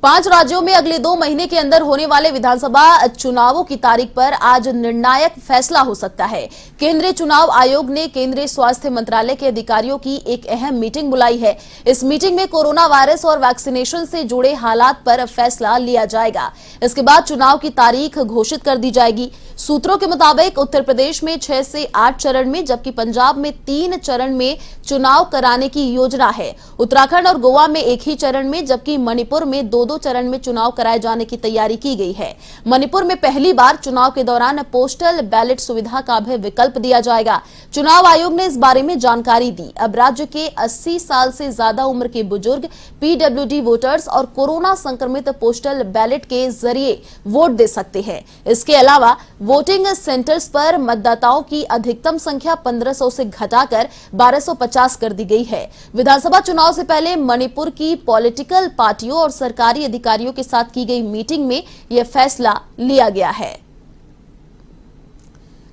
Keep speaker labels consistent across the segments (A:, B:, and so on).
A: 5 राज्यों में अगले 2 महीने के अंदर होने वाले विधानसभा चुनावों की तारीख पर आज निर्णायक फैसला हो सकता है। केंद्रीय चुनाव आयोग ने केंद्रीय स्वास्थ्य मंत्रालय के अधिकारियों की एक अहम मीटिंग बुलाई है। इस मीटिंग में कोरोना वायरस और वैक्सीनेशन से जुड़े हालात पर फैसला लिया जाएगा। इसके बाद चुनाव की तारीख घोषित कर दी जाएगी। सूत्रों के मुताबिक उत्तर प्रदेश में 6 से 8 चरण में, जबकि पंजाब में 3 चरण में चुनाव कराने की योजना है। उत्तराखंड और गोवा में एक ही चरण में, जबकि मणिपुर में 2-2 चरण में चुनाव कराए जाने की तैयारी की गई है। मणिपुर में पहली बार चुनाव के दौरान पोस्टल बैलेट सुविधा का भी विकल्प दिया जाएगा। चुनाव आयोग ने इस बारे में जानकारी दी। अब राज्य के 80 साल से ज्यादा उम्र के बुजुर्ग, पीडब्ल्यूडी वोटर्स और कोरोना संक्रमित पोस्टल बैलेट के जरिए वोट दे सकते हैं। इसके अलावा वोटिंग सेंटर्स पर मतदाताओं की अधिकतम संख्या 1500 से घटाकर 1250 कर दी गई है। विधानसभा चुनाव से पहले मणिपुर की पॉलिटिकल पार्टियों और सरकारी अधिकारियों के साथ की गई मीटिंग में यह फैसला लिया गया है।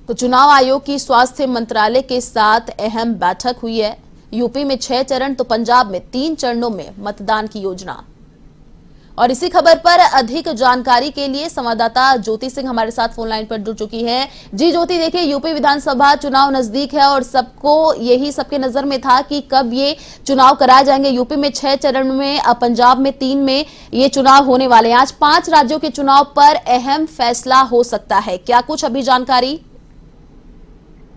A: तो चुनाव आयोग की स्वास्थ्य मंत्रालय के साथ अहम बैठक हुई है। यूपी में 6 चरण तो पंजाब में 3 चरणों में मतदान की योजना। और इसी खबर पर अधिक जानकारी के लिए संवाददाता ज्योति सिंह हमारे साथ फोन लाइन पर जुड़ चुकी हैं। जी ज्योति, देखिए यूपी विधानसभा चुनाव नजदीक है और सबको यही सबके नजर में था कि कब ये चुनाव कराए जाएंगे। यूपी में 6 चरण में, पंजाब में 3 में ये चुनाव होने वाले हैं। आज 5 राज्यों के चुनाव पर अहम फैसला हो सकता है, क्या कुछ अभी जानकारी?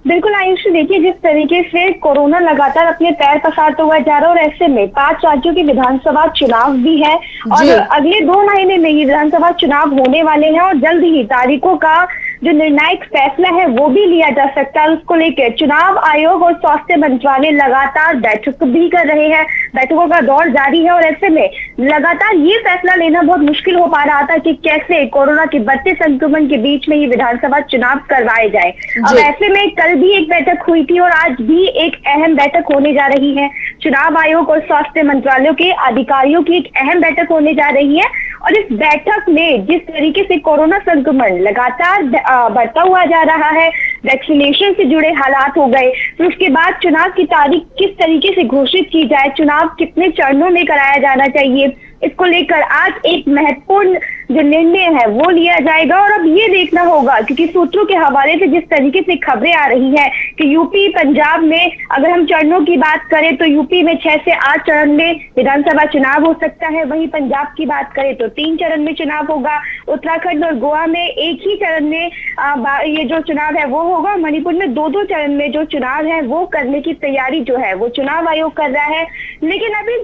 B: बिल्कुल आयुष, देखिए जिस तरीके से कोरोना लगातार अपने पैर पसारता हुआ जा रहा है और ऐसे में 5 राज्यों के विधानसभा चुनाव भी है और अगले 2 महीने में ये विधानसभा चुनाव होने वाले हैं और जल्द ही तारीखों का जो निर्णायक फैसला है वो भी लिया जा सकता है। उसको लेकर चुनाव आयोग और स्वास्थ्य मंत्रालय लगातार बैठक भी कर रहे हैं। बैठकों का दौर जारी है और ऐसे में लगातार ये फैसला लेना बहुत मुश्किल हो पा रहा था कि कैसे कोरोना के बढ़ते संक्रमण के बीच में ये विधानसभा चुनाव करवाए जाए। अब ऐसे में कल भी एक बैठक हुई थी और आज भी एक अहम बैठक होने जा रही है। चुनाव आयोग और स्वास्थ्य मंत्रालयों के अधिकारियों की एक अहम बैठक होने जा रही है और इस बैठक में जिस तरीके से कोरोना संक्रमण लगातार बढ़ता हुआ जा रहा है, वैक्सीनेशन से जुड़े हालात हो गए, तो उसके बाद चुनाव की तारीख किस तरीके से घोषित की जाए, चुनाव कितने चरणों में कराया जाना चाहिए, इसको लेकर आज एक महत्वपूर्ण जो निर्णय है वो लिया जाएगा। और अब ये देखना होगा, क्योंकि सूत्रों के हवाले से जिस तरीके से खबरें आ रही है कि यूपी पंजाब में अगर हम चरणों की बात करें तो यूपी में 6 से 8 चरण में विधानसभा चुनाव हो सकता है। वहीं पंजाब की बात करें तो 3 चरण में चुनाव होगा। उत्तराखंड और गोवा में एक ही चरण में ये जो चुनाव है वो होगा। मणिपुर में 2-2 चरण में जो चुनाव है वो करने की तैयारी जो है वो चुनाव आयोग कर रहा है। लेकिन अभी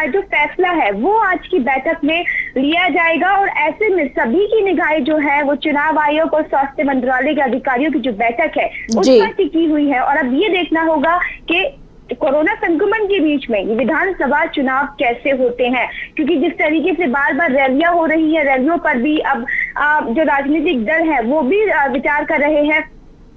B: जो फैसला है वो आज की बैठक में लिया जाएगा और ऐसे में सभी की निगाहें जो है वो चुनाव आयोग और स्वास्थ्य मंत्रालय के अधिकारियों की जो बैठक है उस पर टिकी हुई है। और अब ये देखना होगा कि कोरोना संक्रमण के बीच में ये विधानसभा चुनाव कैसे होते हैं, क्योंकि जिस तरीके से बार बार रैलियां हो रही है, रैलियों पर भी अब जो राजनीतिक दल है वो भी विचार कर रहे हैं।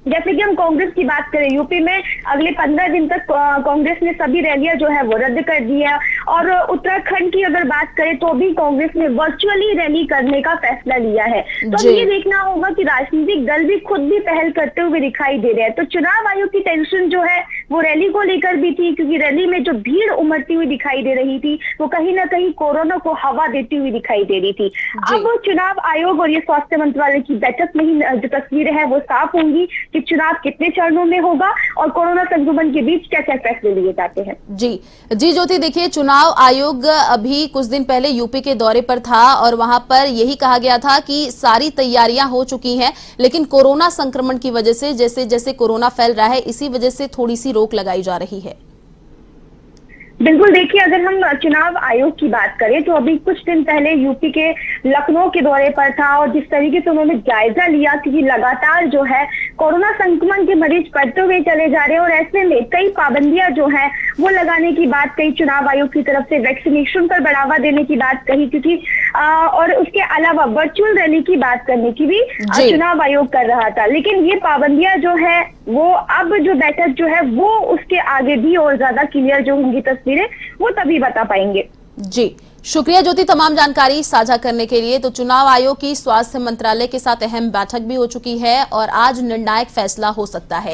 B: जैसे कि हम कांग्रेस की बात करें, यूपी में अगले 15 दिन तक कांग्रेस ने सभी रैलियां जो है वो रद्द कर दी है और उत्तराखंड की अगर बात करें तो भी कांग्रेस ने वर्चुअली रैली करने का फैसला लिया है। तो अब ये देखना होगा कि राजनीतिक दल भी खुद भी पहल करते हुए दिखाई दे रहे हैं। तो चुनाव आयोग की टेंशन जो है वो रैली को लेकर भी थी, क्योंकि रैली में जो भीड़ उमड़ती हुई दिखाई दे रही थी वो कहीं ना कहीं कोरोना को हवा देती हुई दिखाई दे रही थी। अब चुनाव आयोग और ये स्वास्थ्य मंत्रालय की बैठक में ही जो तस्वीरें हैं वो साफ होंगी कि चुनाव कितने चरणों में होगा और कोरोना संक्रमण के बीच क्या क्या फैसले लिए जाते हैं।
A: जी ज्योति, देखिए चुनाव आयोग अभी कुछ दिन पहले यूपी के दौरे पर था और वहां पर यही कहा गया था कि सारी तैयारियां हो चुकी हैं, लेकिन कोरोना संक्रमण की वजह से जैसे जैसे कोरोना फैल रहा है इसी वजह से थोड़ी सी रोक लगाई जा रही है।
B: बिल्कुल, देखिए अगर हम चुनाव आयोग की बात करें तो अभी कुछ दिन पहले यूपी के लखनऊ के दौरे पर था और जिस तरीके से उन्होंने जायजा लिया, क्योंकि लगातार जो है कोरोना संक्रमण के मरीज बढ़ते हुए चले जा रहे हैं और ऐसे में कई पाबंदियां जो है वो लगाने की बात कही चुनाव आयोग की तरफ से, वैक्सीनेशन पर बढ़ावा देने की बात कही, क्योंकि और उसके अलावा वर्चुअल रैली की बात करने की भी चुनाव आयोग कर रहा था। लेकिन ये पाबंदियां जो है वो अब जो बैठक जो है वो उसके आगे भी और ज्यादा क्लियर जो होंगी तस्वीरें वो तभी बता पाएंगे।
A: जी शुक्रिया ज्योति तमाम जानकारी साझा करने के लिए। तो चुनाव आयोग की स्वास्थ्य मंत्रालय के साथ अहम बैठक भी हो चुकी है और आज निर्णायक फैसला हो सकता है।